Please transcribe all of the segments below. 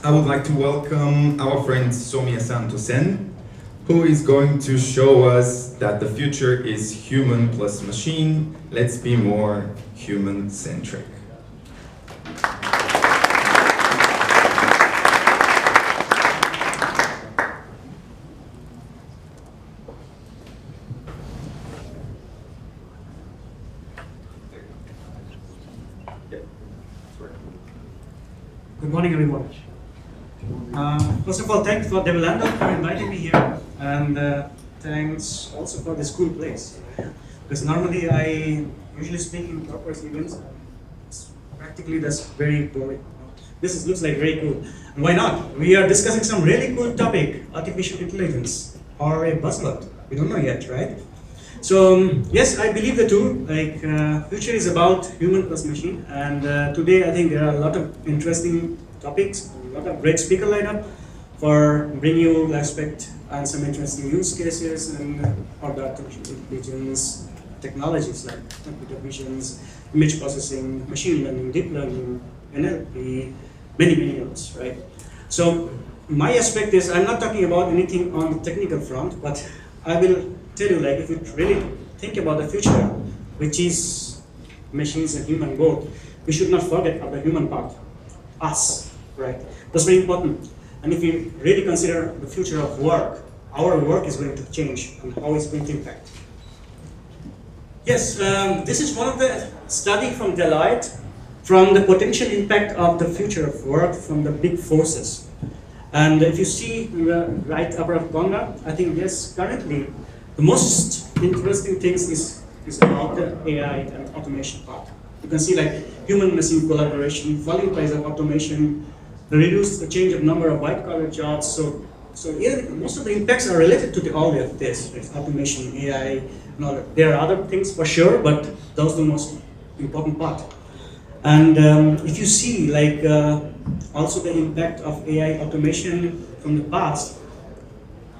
I would like to welcome our friend Soumyasanto, who is going to show us that the future is human plus machine. Let's be more human-centric. Good morning, everyone. First of all, thanks for Develandoo for inviting me here, and thanks also for this cool place. Because normally I usually speak in corporate events. Practically, that's very boring. Looks like very cool. And why not? We are discussing some really cool topic: artificial intelligence, or a buzzword. We don't know yet, right? So yes, I believe the two. Like future is about human plus machine, and today I think there are a lot of interesting topics, a lot of great speaker lineup for bring you aspect and some interesting use cases and other artificial intelligence technologies like computer visions, image processing, machine learning, deep learning, NLP, many others, right? So my aspect is I'm not talking about anything on the technical front, but I will tell you, like, if you really think about the future, which is machines and human both, we should not forget about the human part, us, right? That's very important. And if you really consider the future of work, our work is going to change and how it's going to impact. Yes, this is one of the study from Deloitte from the potential impact of the future of work from the big forces. And if you see the right upper corner, I think yes, currently the most interesting things is about the AI and automation part. You can see like human-machine collaboration, falling price of automation, reduce the change of number of white-collar jobs. So yeah, most of the impacts are related to all of this, like automation, AI, and all that. There are other things for sure, but those are the most important part. And if you see like also the impact of AI automation from the past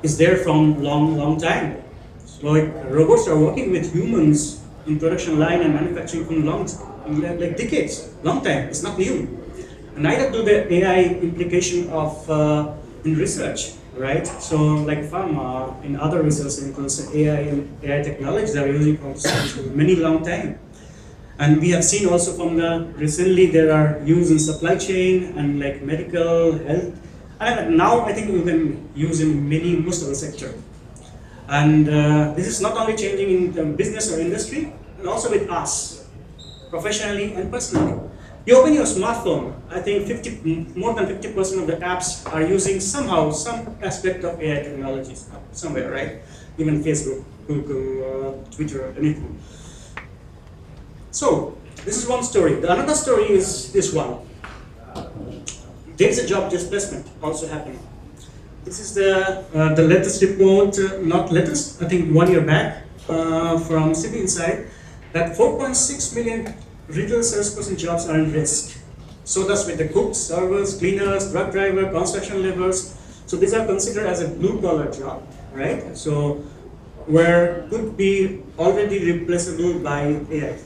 is there from long time. So like robots are working with humans in production line and manufacturing from like decades, long time. It's not new. And neither do the AI implication of in research, right? So like pharma and other research includes AI and AI technologies are using from many long time. And we have seen also from the recently there are use in supply chain and like medical health. And now I think you can use in most of the sector. And this is not only changing in the business or industry, but also with us, professionally and personally. You open your smartphone, I think more than 50% of the apps are using somehow some aspect of AI technologies somewhere, right? Even Facebook, Google, Twitter, anything. So this is one story. The another story is this one. There is a job displacement also happening. This is the latest report, not latest, I think 1 year back, from City Insight, that 4.6 million retail salesperson jobs are in risk. So that's with the cooks, servers, cleaners, truck driver, construction laborers. So these are considered as a blue collar job, right? So where could be already replaceable by AI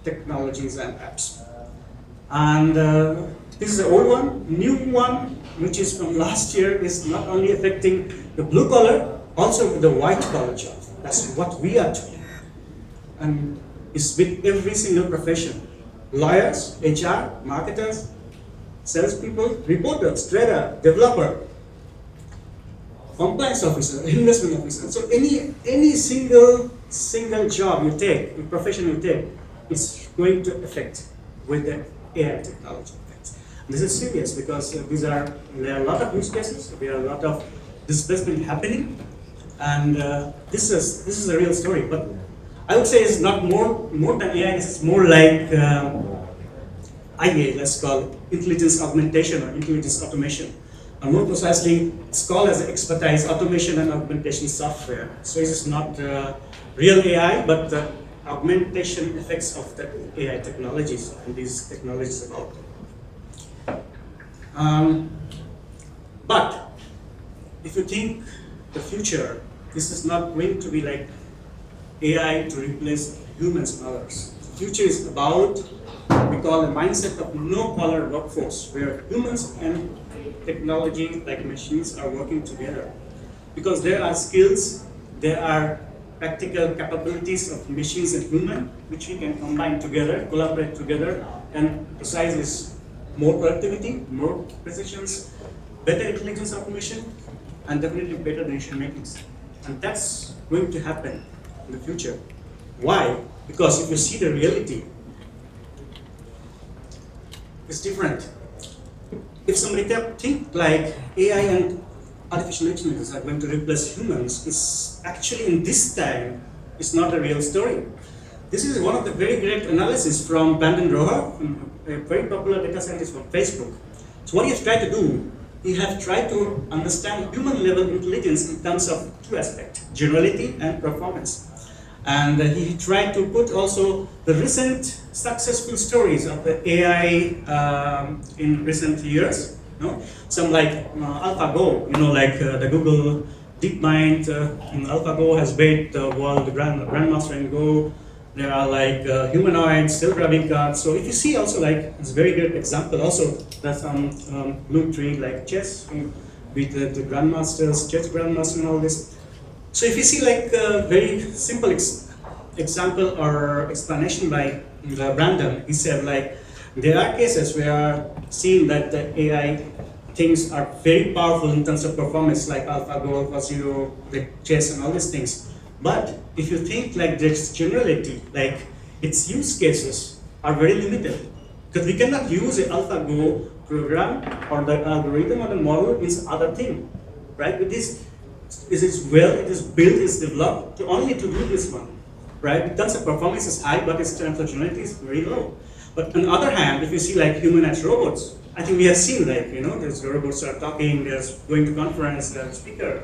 technologies and apps. And this is the old one. New one, which is from last year, is not only affecting the blue collar, also the white collar job. That's what we are doing. And it's with every single profession. Lawyers, HR, marketers, salespeople, reporters, trader, developer, compliance officer, investment officer. So any single job you take, profession you take, it's going to affect with the AI technology. This is serious because there are a lot of use cases, there are a lot of displacement happening, and this is a real story. But I would say it's not more than AI. It's more like IA, let's call it intelligence augmentation or intelligence automation. Or more precisely, it's called as expertise automation and augmentation software. So this is not real AI, but the augmentation effects of the AI technologies and these technologies about. But if you think the future, this is not going to be like AI to replace humans and others. future is about, we call a mindset of no-collar workforce, where humans and technology like machines are working together. Because there are skills, there are practical capabilities of machines and human, which we can combine together, collaborate together, and precise is more productivity, more precisions, better intelligence automation, and definitely better decision making. And that's going to happen in the future. Why? Because if you see the reality, it's different. If somebody think like AI and artificial intelligence are going to replace humans, it's actually in this time, it's not a real story. This is one of the very great analysis from Brandon Rohrer, a very popular data scientist from Facebook. So what he has tried to do, he has tried to understand human level intelligence in terms of two aspects, generality and performance. And he tried to put also the recent successful stories of the AI in recent years. You know? Some like AlphaGo, like the Google DeepMind, AlphaGo has beat the world grandmaster in Go. There are like humanoids, self-driving cars. So if you see also like, it's a very good example also, there's some blue tree like chess with the grandmasters, chess grandmaster and all this. So if you see like a very simple example or explanation by Brandon, he said like, there are cases where seeing that the AI things are very powerful in terms of performance, like AlphaGo, AlphaZero, the chess and all these things. But if you think like there's generality, like its use cases are very limited. Because we cannot use an AlphaGo program or the algorithm or the model in other thing, right? It is built, it's developed only to do this one, right? In terms of performance is high, but its terms of generality is very low. But on the other hand, if you see like humanoid robots, I think we have seen like, there's robots are talking, there's going to conference, there's speaker.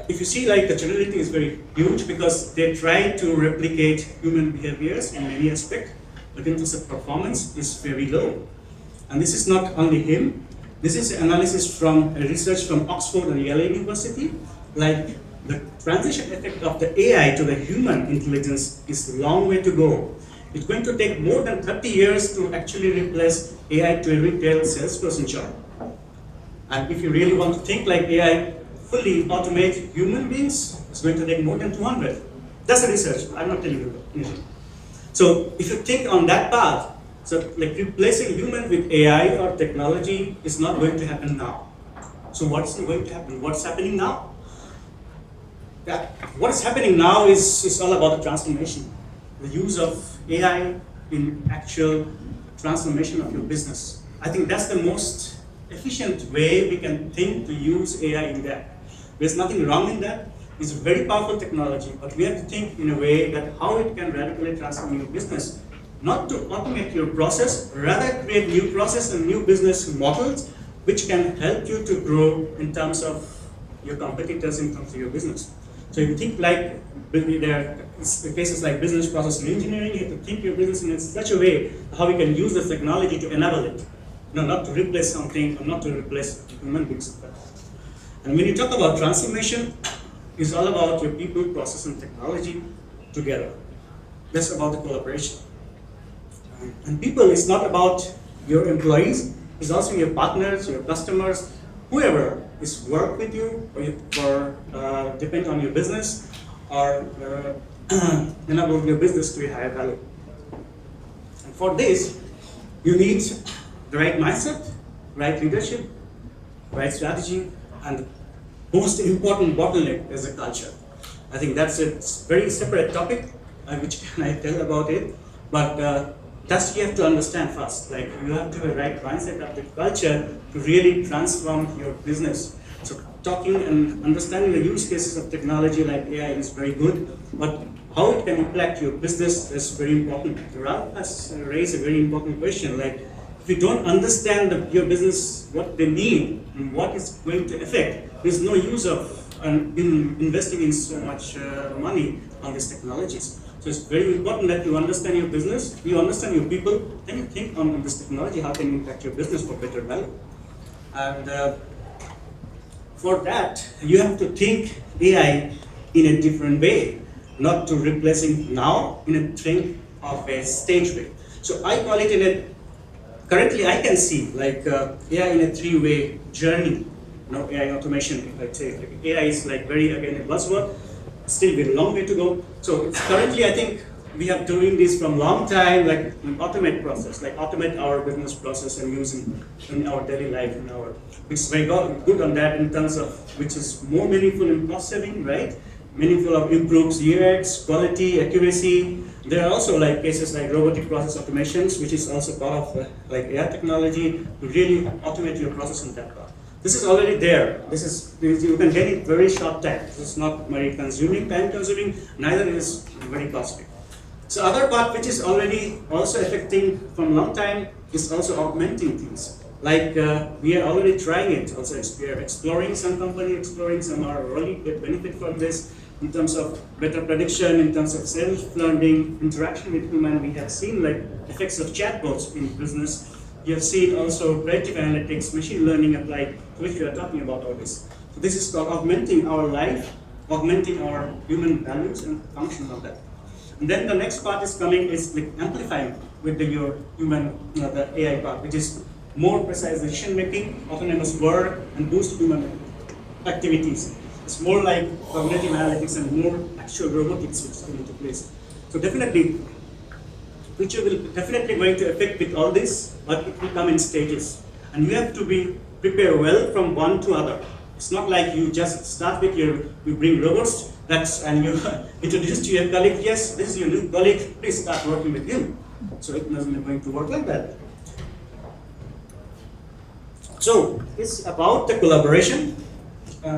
If you see like the generality is very huge because they try to replicate human behaviors in many aspects, but in terms of performance is very low. And this is not only him, this is analysis from research from Oxford and Yale University, like the transition effect of the AI to the human intelligence is a long way to go. It's going to take more than 30 years to actually replace AI to a retail salesperson job. And if you really want to think like AI fully automate human beings, it's going to take more than 200. That's the research, I'm not telling you anything. So if you think on that path, so like replacing human with AI or technology is not going to happen now. So what's going to happen? What's happening now? Yeah. What is happening now is all about the transformation. The use of AI in actual transformation of your business. I think that's the most efficient way we can think to use AI in that. There's nothing wrong in that. It's a very powerful technology, but we have to think in a way that how it can radically transform your business. Not to automate your process, rather create new process and new business models which can help you to grow in terms of your competitors in terms of your business. So if you think like there are cases like business process and engineering, you have to think your business in such a way how we can use this technology to enable it. Not to replace something or not to replace human beings. And when you talk about transformation, it's all about your people, process, and technology together. That's about the collaboration. And people is not about your employees, it's also your partners, your customers, whoever is work with you or depend on your business or enable your business to a higher value. And for this, you need the right mindset, right leadership, right strategy, and most important bottleneck is the culture. I think that's a very separate topic, which can I tell about it, but that's you have to understand first. Like you have to have a right mindset of the culture to really transform your business. So talking and understanding the use cases of technology like AI is very good, but how it can impact your business is very important. Ralph has raised a very important question, like if you don't understand your business, what they need and what is going to affect, there's no use of investing in so much money on these technologies. So it's very important that you understand your business, you understand your people, then you think on this technology, how can impact your business for better value. And for that, you have to think AI in a different way, not to replacing now, in a think of a stage way. So I call it in a, currently I can see like AI in a three-way journey. AI automation, if I say, like, AI is like very, again, a buzzword, still with a long way to go. So it's currently, I think, we have doing this from long time, like an automate process, like automate our business process and using in our daily life, it's very good on that in terms of, which is more meaningful in cost saving, right? Meaningful of improves UX, quality, accuracy. There are also like cases like robotic process automations, which is also part of like AI technology to really automate your process in that part. This is already there. You can get it very short time. This is not very time consuming, neither is very costly. So other part which is already also affecting from long time is also augmenting things. Like we are already trying it. Also we are exploring, some company exploring, some are really get benefit from this in terms of better prediction, in terms of self-learning, interaction with human. We have seen like effects of chatbots in business. You have seen also predictive analytics, machine learning applied, which we are talking about all this. So this is called augmenting our life, augmenting our human values and function of that. And then the next part is coming is like amplifying with your human, the AI part, which is more precise decision making, autonomous work, and boost human activities. It's more like cognitive analytics and more actual robotics which come into place. So definitely, future will definitely going to affect with all this, but it will come in stages. And you have to be prepared well from one to other. It's not like you just start with you bring robots, and you introduce to your colleague, yes, this is your new colleague, please start working with him. So it isn't going to work like that. So it's about the collaboration. So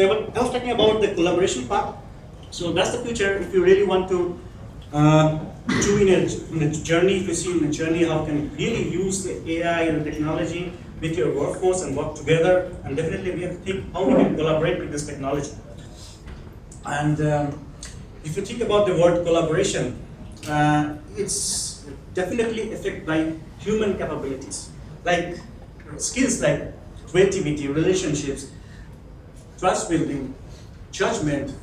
I was talking about the collaboration part. So that's the future. If you really want to do in a journey, if you see in a journey how can you really use the AI and technology with your workforce and work together, and definitely we have to think how we can collaborate with this technology. And if you think about the word collaboration, it's definitely affected by human capabilities, like skills like creativity, relationships, trust building, judgment,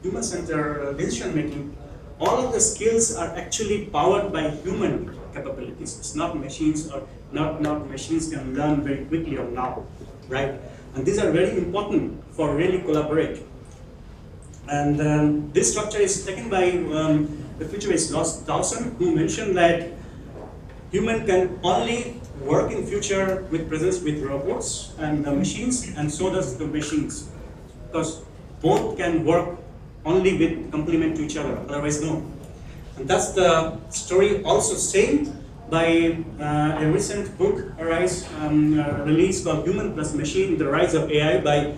human-centered decision making. All of the skills are actually powered by human capabilities. It's not machines, or not machines can learn very quickly or now, right? And these are very important for really collaborate. And this structure is taken by the futurist Dawson, who mentioned that human can only work in future with presence with robots and the machines, and so does the machines, because both can work only with complement to each other, otherwise no. And that's the story also same by a recent book released called Human Plus Machine, The Rise of AI by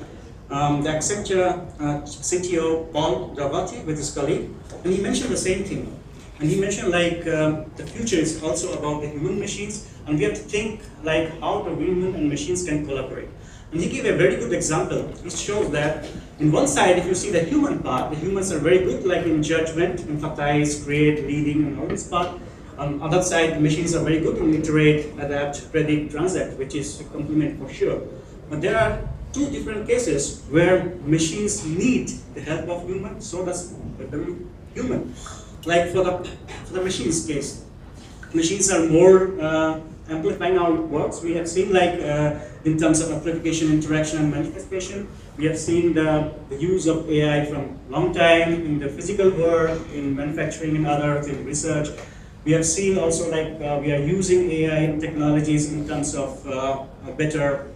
the Accenture CTO Paul Dravati with his colleague. And he mentioned the same thing. And he mentioned like the future is also about the human machines, and we have to think like how the human and machines can collaborate. And he gave a very good example. It shows that in one side, if you see the human part, the humans are very good like in judgment, empathize, create, leading, and all this part. On other side, the machines are very good in iterate, adapt, predict, transact, which is a complement for sure. But there are two different cases where machines need the help of humans, so does the human. Like for the machines case, machines are more amplifying our works. We have seen like in terms of amplification, interaction, and manifestation. We have seen the use of AI from long time in the physical work, in manufacturing, and others, in research. We have seen also like we are using AI technologies in terms of better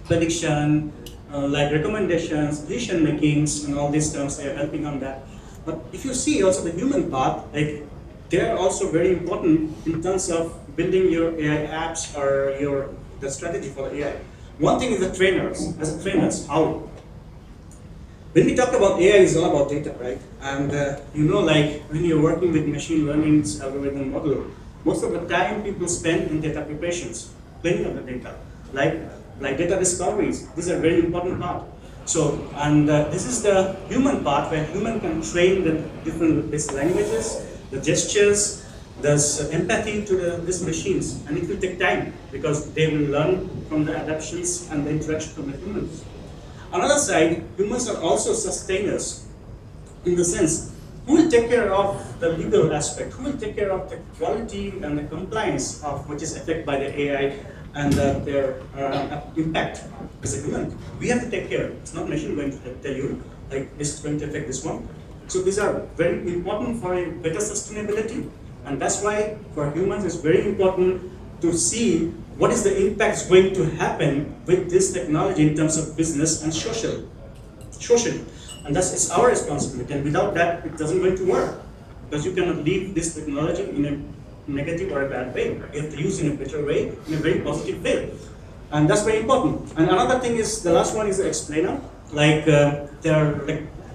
prediction, like recommendations, decision makings, and all these terms. They are helping on that. But if you see also the human part, like they are also very important in terms of building your AI apps or the strategy for the AI. One thing is the trainers. As trainers, how? When we talk about AI, it's all about data, right? And like when you're working with machine learning algorithm model, most of the time people spend in data preparations, cleaning of the data, like data discoveries. These are very important part. So, and this is the human part where human can train the different languages, the gestures, there's empathy to these machines, and it will take time because they will learn from the adaptations and the interaction from the humans. Another side, humans are also sustainers in the sense, who will take care of the legal aspect, who will take care of the quality and the compliance of which is affected by the AI and their impact as a human. We have to take care. It's not machine going to tell you, like this is going to affect this one. So these are very important for a better sustainability, and that's why for humans it's very important to see what is the impact going to happen with this technology in terms of business and social. And that's it's our responsibility, and without that it doesn't going to work, because you cannot leave this technology in a negative or a bad way. You have to use it in a better way, in a very positive way, and that's very important. And another thing is, the last one is the explainer. Like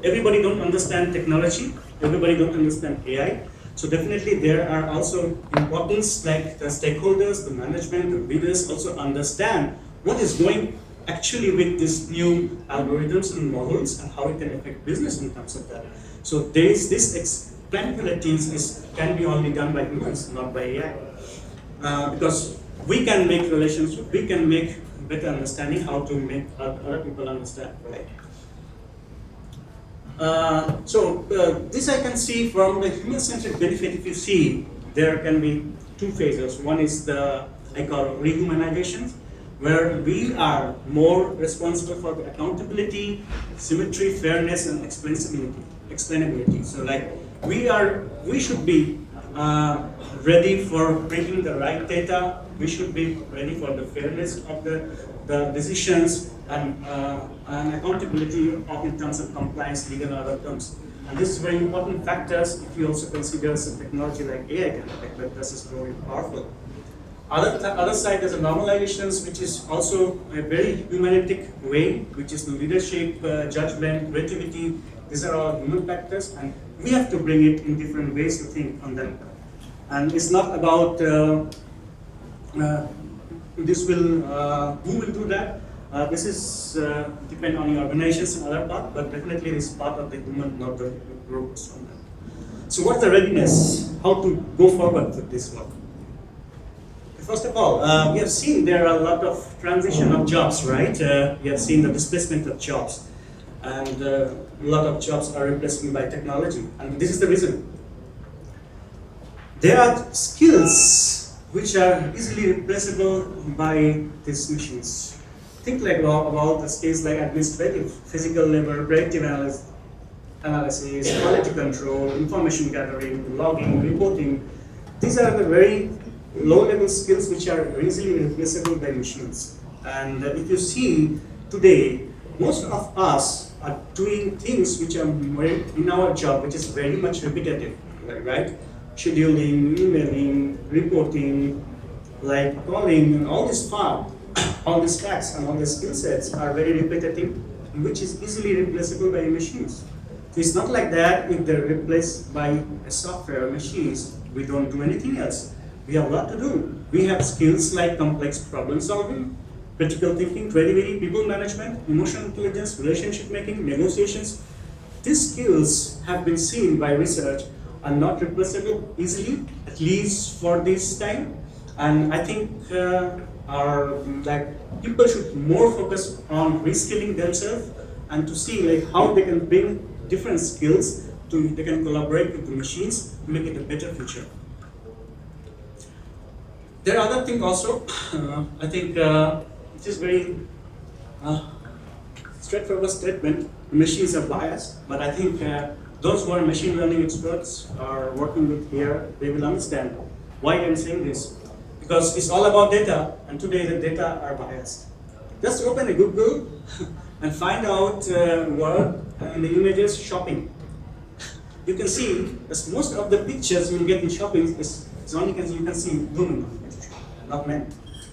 everybody don't understand technology, everybody don't understand AI. So definitely there are also importance, like the stakeholders, the management, the leaders also understand what is going actually with these new algorithms and models and how it can affect business in terms of that. So there is this explainability can be only done by humans, not by AI. Because we can make relationship, we can make better understanding how to make other people understand, right? This I can see from the human-centric benefit. If you see, there can be two phases. One is I call rehumanization, where we are more responsible for the accountability, symmetry, fairness, and explainability. So like we should be ready for bringing the right data. We should be ready for the fairness of the decisions and accountability in terms of compliance, legal and other terms. And this is very important factors if you also consider some technology like AI can affect, but this is very powerful. Other side, there's a normalizations, which is also a very humanistic way, which is the leadership, judgment, creativity. These are all human factors, and we have to bring it in different ways to think on them. And it's not about who will do that. This is depend on your organizations and other part, but definitely it's part of the human, not the robots on that. So what's the readiness? How to go forward with this work? First of all, we have seen there are a lot of transition of jobs, right? We have seen the displacement of jobs, and a lot of jobs are replaced by technology, and this is the reason. There are skills which are easily replaceable by these machines. Think like about the skills like administrative, physical labor, predictive analysis, quality control, information gathering, logging, reporting. These are the very low-level skills which are easily replaceable by machines. And if you see today, most of us are doing things which are in our job, which is very much repetitive, right? Scheduling, emailing, reporting, like calling, and all this part, all these tasks and all these skill sets are very repetitive, which is easily replaceable by machines. So it's not like that if they're replaced by a software machines, we don't do anything else. We have a lot to do. We have skills like complex problem solving, critical thinking, creativity, people management, emotional intelligence, relationship making, negotiations. These skills have been seen by research are not replaceable easily, at least for this time. And I think people should more focus on reskilling themselves and to see like how they can bring different skills they can collaborate with the machines to make it a better future. There are other things also. I think it is very straightforward statement. Machines are biased, but I think those who are machine learning experts are working with here, they will understand why I'm saying this. Because it's all about data, and today the data are biased. Just open a Google and find out word in the images shopping. You can see that most of the pictures you get in shopping is only you can see women, not men.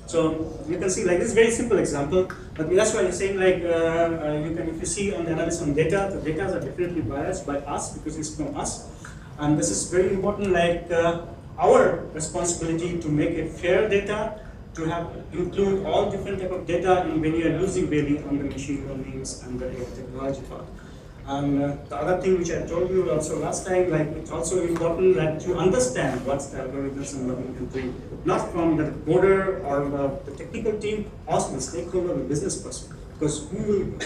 So you can see like this very simple example, but that's why you're saying like if you see on the analysis on data, the data are definitely biased by us because it's from us, and this is very important. Like our responsibility to make a fair data, to include all different type of data in when you are using really on the machine learnings and the technology part. And the other thing which I told you also last time, like it's also important that you understand what's the algorithms and what you can do, not from the coder or the technical team, also the stakeholder, the business person, because who will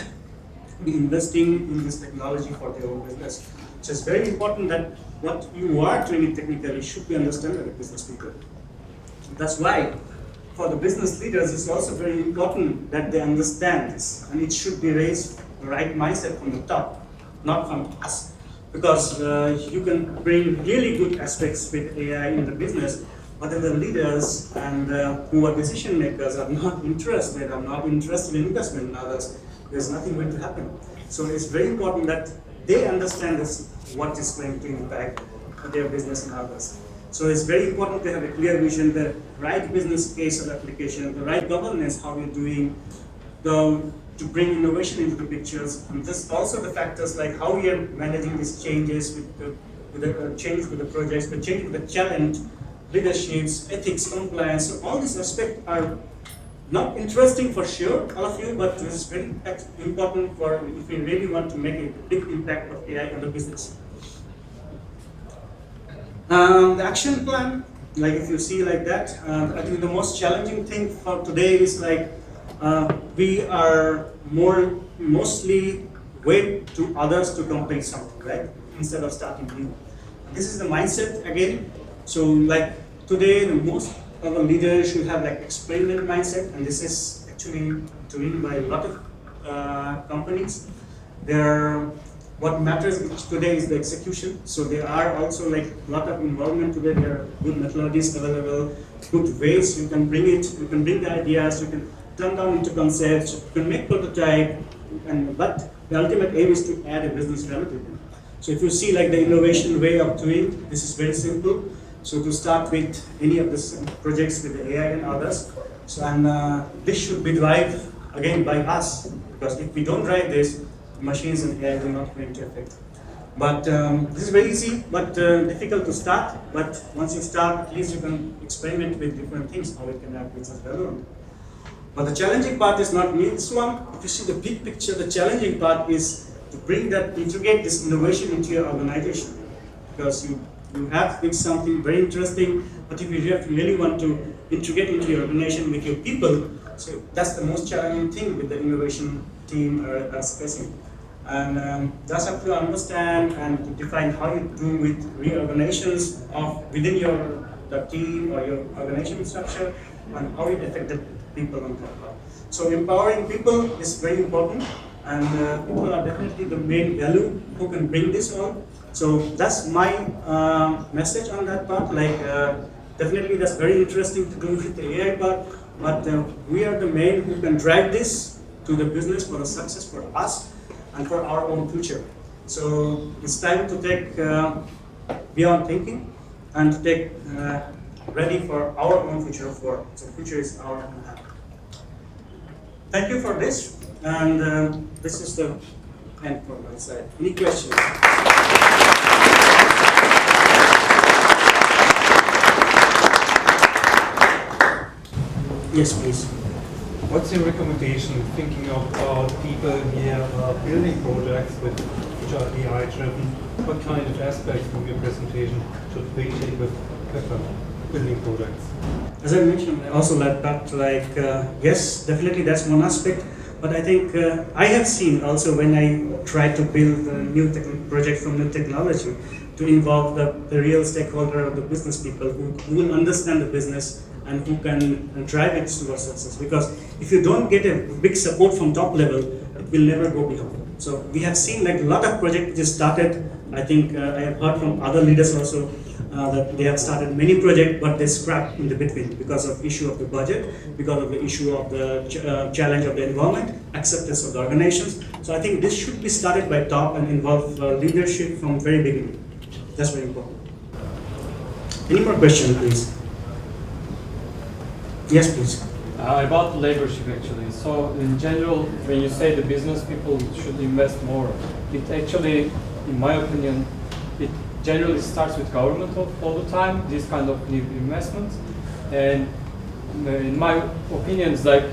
be investing in this technology for their own business. So it's very important that what you are doing technically should be understood by the business people. That's why for the business leaders, it's also very important that they understand this, and it should be raised the right mindset from the top, not from us. Because you can bring really good aspects with AI in the business, but if the leaders and who are decision makers are not interested in investment in others, there's nothing going to happen. So it's very important that they understand this, what is going to impact their business and others. So it's very important to have a clear vision, the right business case of application, the right governance, how we're doing, to bring innovation into the pictures, and just also the factors like how we are managing these changes with the change with the projects, the change with the challenge, leaderships, ethics, compliance. So all these aspects are not interesting for sure, all of you, but this is very important for if we really want to make a big impact of AI on the business. The action plan, like if you see like that, I think the most challenging thing for today is like we are mostly wait to others to complete something, right? Instead of starting new. This is the mindset again. So like today, the most of the leaders should have like experiment mindset, and this is actually doing by a lot of companies. What matters today is the execution. So there are also like a lot of involvement today. There are good methodologies available, good ways you can bring it. You can bring the ideas. You can turn down into concepts. You can make prototype, but the ultimate aim is to add a business value to it. So if you see like the innovation way of doing, this is very simple. So to start with any of these projects with the AI and others, so this should be driven again by us, because if we don't drive this, machines and AI will not going to affect. But this is very easy, but difficult to start. But once you start, at least you can experiment with different things, how it can add business value. But the challenging part is not this one. If you see the big picture, the challenging part is to integrate this innovation into your organization, because you have fixed something very interesting, but if you really want to integrate into your organization with your people, so that's the most challenging thing with the innovation team is facing. And just have to understand and to define how you do with reorganizations of within the team or your organization structure, and how it affects the people on top. So empowering people is very important, and people are definitely the main value who can bring this on. So that's my message on that part. Like definitely that's very interesting to do with the AI part, but we are the main who can drive this to the business for the success for us and for our own future. So it's time to take beyond thinking and to take ready for our own future of work. So future is our own hand. Thank you for this, and this is the end from my side. Any questions? Yes, please. What's your recommendation, thinking about people here building projects which are AI-driven? What kind of aspects from your presentation should they take with building projects? As I mentioned, I also like that, yes, definitely that's one aspect. But I think I have seen also when I try to build a new project from new technology to involve the real stakeholder of the business people who will understand the business and who can drive it towards success. Because if you don't get a big support from top level, it will never go beyond. So we have seen like a lot of projects just started. I think I have heard from other leaders also that they have started many projects, but they scrapped in the between because of issue of the budget, because of the issue of the challenge of the environment, acceptance of the organizations. So I think this should be started by top and involve leadership from very beginning. That's very important. Any more questions, please? Yes, please. About leadership, actually. So, in general, when you say the business people should invest more, it actually, in my opinion, it generally starts with government all the time, this kind of new investments. And in my opinion, it's like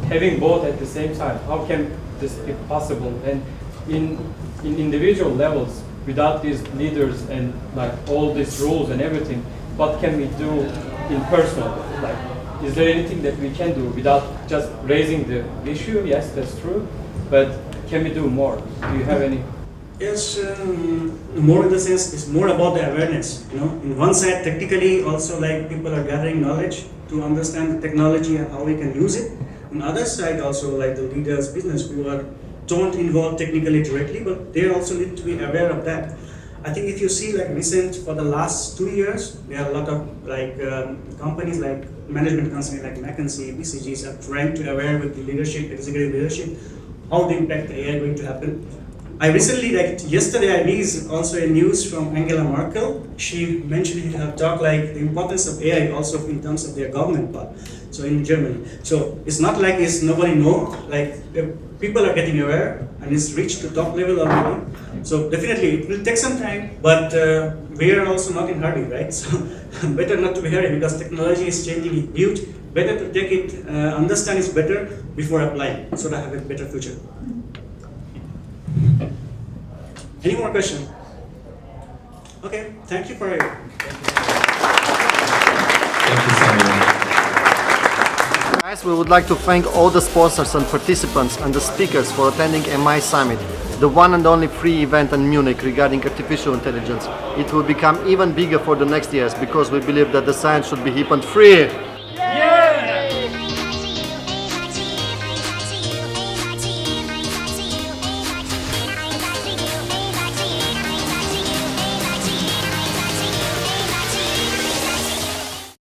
having both at the same time. How can this be possible? And in individual levels, without these leaders and like all these rules and everything, what can we do in personal? Like, is there anything that we can do without just raising the issue? Yes, that's true, but can we do more? Do you have any? Yes, more in the sense, it's more about the awareness. You know, in one side, technically, also like people are gathering knowledge to understand the technology and how we can use it. On the other side, also like the leaders, business who don't involve technically directly, but they also need to be aware of that. I think if you see like recent for the last 2 years, there are a lot of like companies like management companies like McKinsey, BCGs are trying to aware with the leadership, executive leadership, how the impact the AI going to happen. I recently, like yesterday, I released also a news from Angela Merkel. She mentioned in her talk like the importance of AI also in terms of their government part. So in Germany, so it's not like it's nobody know. Like people are getting aware and it's reached to top level already. So definitely it will take some time, but we are also not in hurry, right? So better not to be hurry because technology is changing huge. Better to take it, understand it better before applying, so that have a better future. Any more questions? Okay, thank you for it. Thank you, Samuel. Guys, we would like to thank all the sponsors and participants and the speakers for attending MI Summit, the one and only free event in Munich regarding artificial intelligence. It will become even bigger for the next years because we believe that the science should be hip and free.